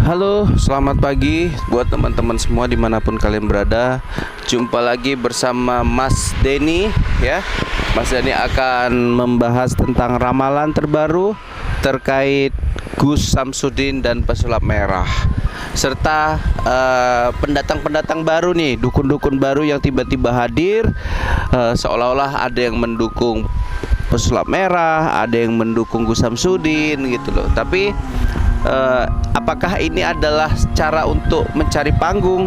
Halo, selamat pagi buat teman-teman semua dimanapun kalian berada. Jumpa lagi bersama Mas Denny ya. Mas Denny akan membahas tentang ramalan terbaru terkait Gus Samsudin dan pesulap merah, serta pendatang-pendatang baru nih, dukun-dukun baru yang tiba-tiba hadir, seolah-olah ada yang mendukung pesulap merah, ada yang mendukung Gus Samsudin gitu loh. Tapi apakah ini adalah cara untuk mencari panggung?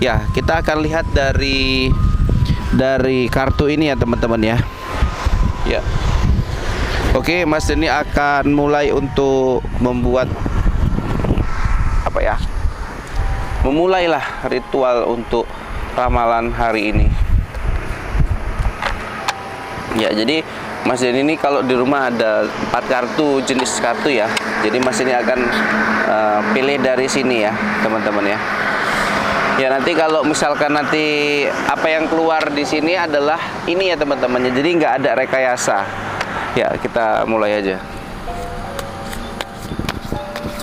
Ya, kita akan lihat dari kartu ini ya teman-teman ya. Ya. Oke, Mas Denny akan mulai untuk membuat apa ya? Memulailah ritual untuk ramalan hari ini. Ya, jadi Mas Denny ini kalau di rumah ada 4 kartu, jenis kartu ya. Jadi Mas Denny akan pilih dari sini ya teman-teman ya. Ya, nanti kalau misalkan nanti apa yang keluar di sini adalah ini ya teman-teman. Jadi nggak ada rekayasa. Ya, kita mulai aja.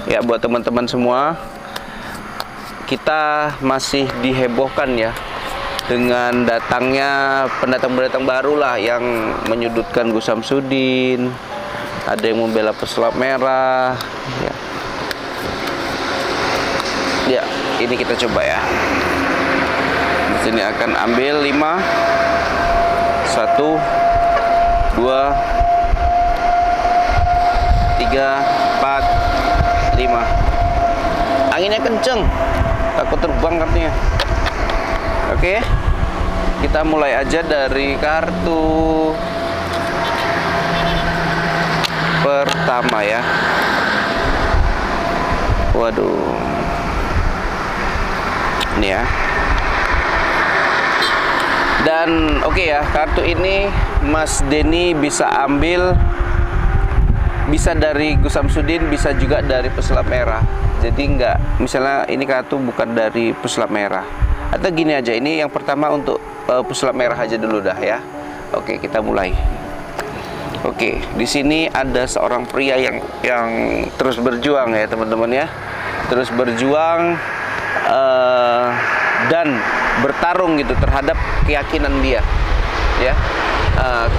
Ya, buat teman-teman semua, kita masih dihebohkan ya dengan datangnya pendatang-pendatang baru lah yang menyudutkan Gus Samsudin, ada yang membela pesulap merah ya. Ya, ini kita coba ya. Di sini akan ambil 5 1 2 3 4 5. Anginnya kenceng, takut terbang kartunya. Oke, kita mulai aja dari kartu pertama ya. Waduh, ini ya. Dan oke ya, kartu ini Mas Denny bisa ambil, bisa dari Gus Samsudin, bisa juga dari pesulap merah. Jadi nggak, misalnya ini kartu bukan dari pesulap merah. Atau gini aja, ini yang pertama untuk pesulap merah aja dulu dah ya. Oke, kita mulai. Oke, di sini ada seorang pria yang terus berjuang ya teman-teman ya. Terus berjuang dan bertarung gitu terhadap keyakinan dia ya.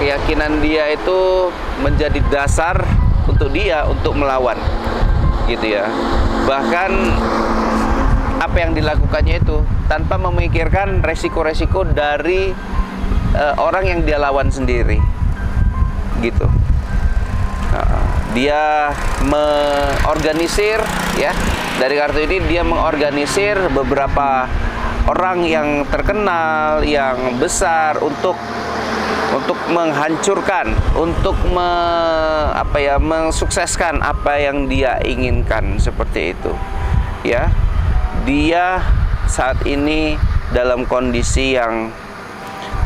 Keyakinan dia itu menjadi dasar untuk dia untuk melawan gitu ya. Bahkan apa yang dilakukannya itu tanpa memikirkan resiko-resiko dari orang yang dia lawan sendiri gitu. Dia mengorganisir ya, dari kartu ini dia mengorganisir beberapa orang yang terkenal, yang besar untuk menghancurkan, untuk mensukseskan apa yang dia inginkan, seperti itu ya. Dia saat ini dalam kondisi yang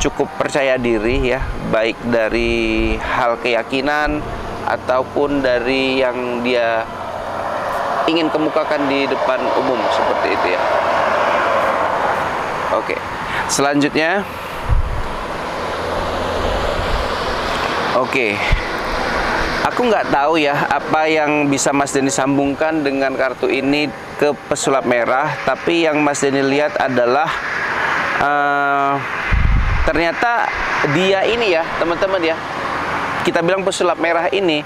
cukup percaya diri ya, baik dari hal keyakinan ataupun dari yang dia ingin kemukakan di depan umum, seperti itu ya. Oke, selanjutnya oke, aku nggak tahu ya apa yang bisa Mas Denny sambungkan dengan kartu ini ke pesulap merah, tapi yang Mas Denny lihat adalah ternyata dia ini ya teman-teman ya, kita bilang pesulap merah ini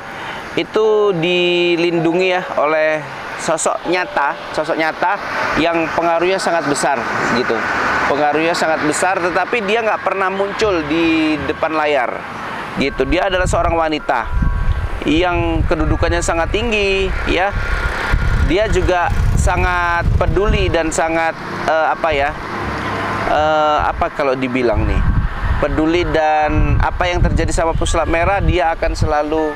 itu dilindungi ya oleh sosok nyata yang pengaruhnya sangat besar gitu. Pengaruhnya sangat besar, tetapi dia nggak pernah muncul di depan layar gitu. Dia adalah seorang wanita yang kedudukannya sangat tinggi ya. Dia juga sangat peduli dan sangat apa kalau dibilang nih, peduli, dan apa yang terjadi sama pesulap merah dia akan selalu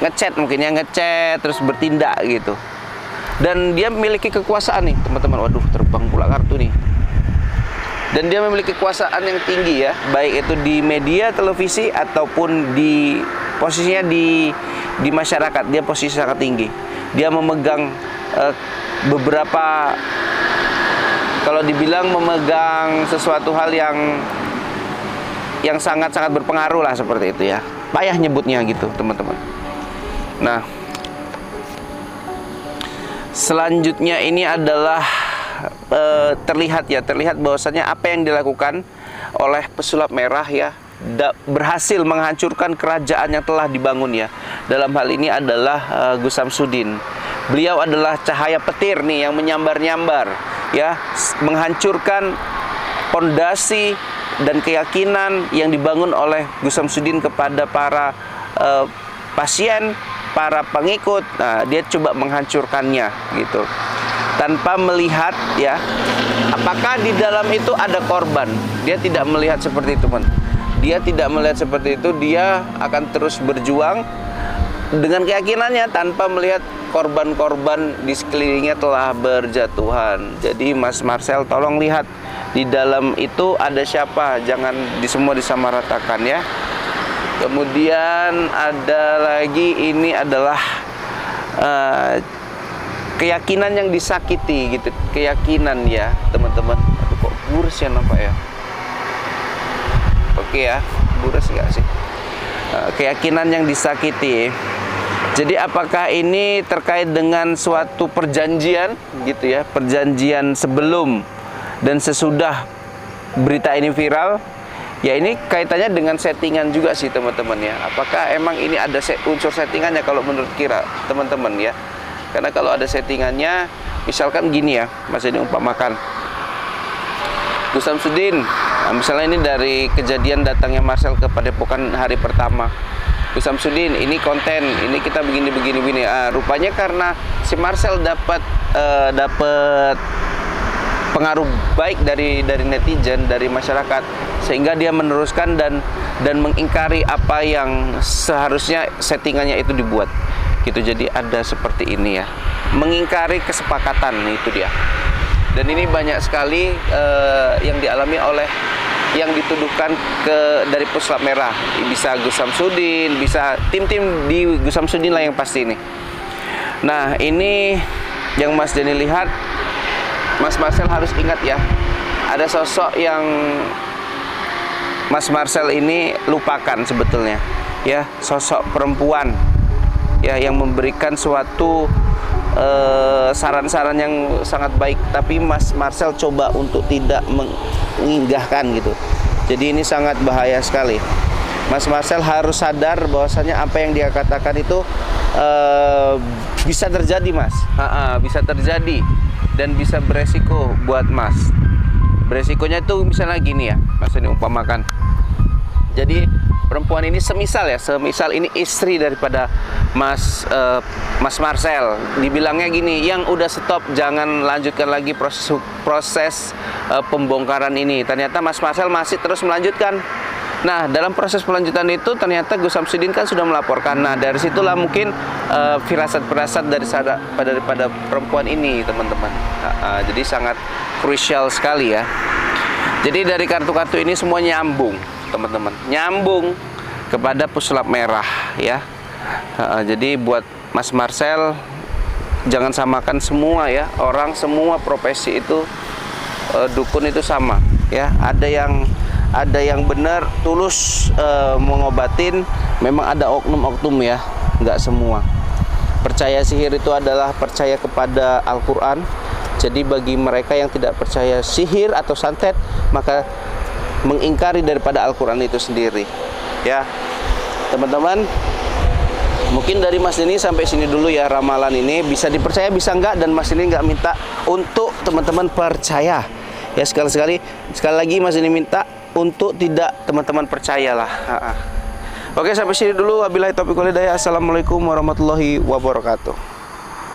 ngechat, mungkin ya ngechat, terus bertindak gitu. Dan dia memiliki kekuasaan nih teman-teman. Waduh, terbang pula kartu nih. Dan dia memiliki kekuasaan yang tinggi ya, baik itu di media televisi ataupun di posisinya di masyarakat. Dia posisi sangat tinggi. Dia memegang beberapa, kalau dibilang memegang sesuatu hal yang sangat-sangat berpengaruh lah, seperti itu ya. Payah nyebutnya gitu teman-teman. Nah, Selanjutnya ini adalah terlihat bahwasanya apa yang dilakukan oleh pesulap merah ya berhasil menghancurkan kerajaan yang telah dibangun ya. Dalam hal ini adalah Gus Samsudin. Beliau adalah cahaya petir nih yang menyambar-nyambar ya, menghancurkan pondasi dan keyakinan yang dibangun oleh Gus Samsudin kepada para pasien, para pengikut. Nah, dia coba menghancurkannya gitu. Tanpa melihat ya, apakah di dalam itu ada korban. Dia tidak melihat seperti itu, teman. Dia tidak melihat seperti itu. Dia akan terus berjuang dengan keyakinannya tanpa melihat korban-korban di sekelilingnya telah berjatuhan. Jadi Mas Marcel tolong lihat di dalam itu ada siapa, jangan semua disamaratakan ya. Kemudian ada lagi, ini adalah keyakinan yang disakiti gitu, keyakinan ya teman-teman. Aduh, kok burus ya nampak ya. Oke ya, burus enggak sih? Keyakinan yang disakiti. Jadi apakah ini terkait dengan suatu perjanjian gitu ya, perjanjian sebelum dan sesudah berita ini viral? Ya ini kaitannya dengan settingan juga sih teman-teman ya. Apakah emang ini ada unsur settingannya kalau menurut kira teman-teman ya? Karena kalau ada settingannya, misalkan gini ya, Mas ini umpamakan Gus Samsudin, nah, misalnya ini dari kejadian datangnya Marcel ke Padepokan hari pertama. Gus Samsudin, ini konten, ini kita begini. Rupanya karena si Marcel dapat pengaruh baik dari netizen, dari masyarakat, sehingga dia meneruskan dan mengingkari apa yang seharusnya settingannya itu dibuat. Gitu, jadi ada seperti ini ya, mengingkari kesepakatan, itu dia. Dan ini banyak sekali yang dialami oleh yang dituduhkan dari pesulap merah. Bisa Gus Samsudin, bisa tim-tim di Gus Samsudin lah yang pasti ini. Nah ini yang Mas Denny lihat, Mas Marcel harus ingat ya, ada sosok yang Mas Marcel ini lupakan sebetulnya ya, sosok perempuan ya yang memberikan suatu saran-saran yang sangat baik, tapi Mas Marcel coba untuk tidak mengindahkan gitu. Jadi ini sangat bahaya sekali. Mas Marcel harus sadar bahwasanya apa yang dia katakan itu bisa terjadi, Mas. Bisa terjadi dan bisa beresiko buat Mas. Beresikonya itu misalnya gini ya, Mas ini umpamakan. Jadi perempuan ini semisal ini istri daripada Mas Marcel, dibilangnya gini, yang udah stop, jangan lanjutkan lagi proses pembongkaran ini. Ternyata Mas Marcel masih terus melanjutkan. Nah, dalam proses pelanjutan itu ternyata Gus Samsudin kan sudah melaporkan. Nah, dari situlah mungkin firasat-firasat daripada perempuan ini, teman-teman. Jadi sangat krusial sekali ya. Jadi dari kartu-kartu ini semua nyambung, teman-teman, nyambung kepada pesulap merah ya. Jadi buat Mas Marcel, jangan samakan semua ya, orang semua profesi itu dukun itu sama ya. Ada yang benar tulus mengobatin, memang ada oknum-oknum ya, nggak semua. Percaya sihir itu adalah percaya kepada Al-Quran. Jadi bagi mereka yang tidak percaya sihir atau santet, maka mengingkari daripada Al-Quran itu sendiri ya teman-teman. Mungkin dari Mas ini sampai sini dulu ya, ramalan ini bisa dipercaya bisa enggak, dan Mas ini nggak minta untuk teman-teman percaya ya. Sekali lagi Mas ini minta untuk tidak teman-teman percayalah. Oke, sampai sini dulu. Wabillahi taufiq wal hidayah. Assalamualaikum warahmatullahi wabarakatuh.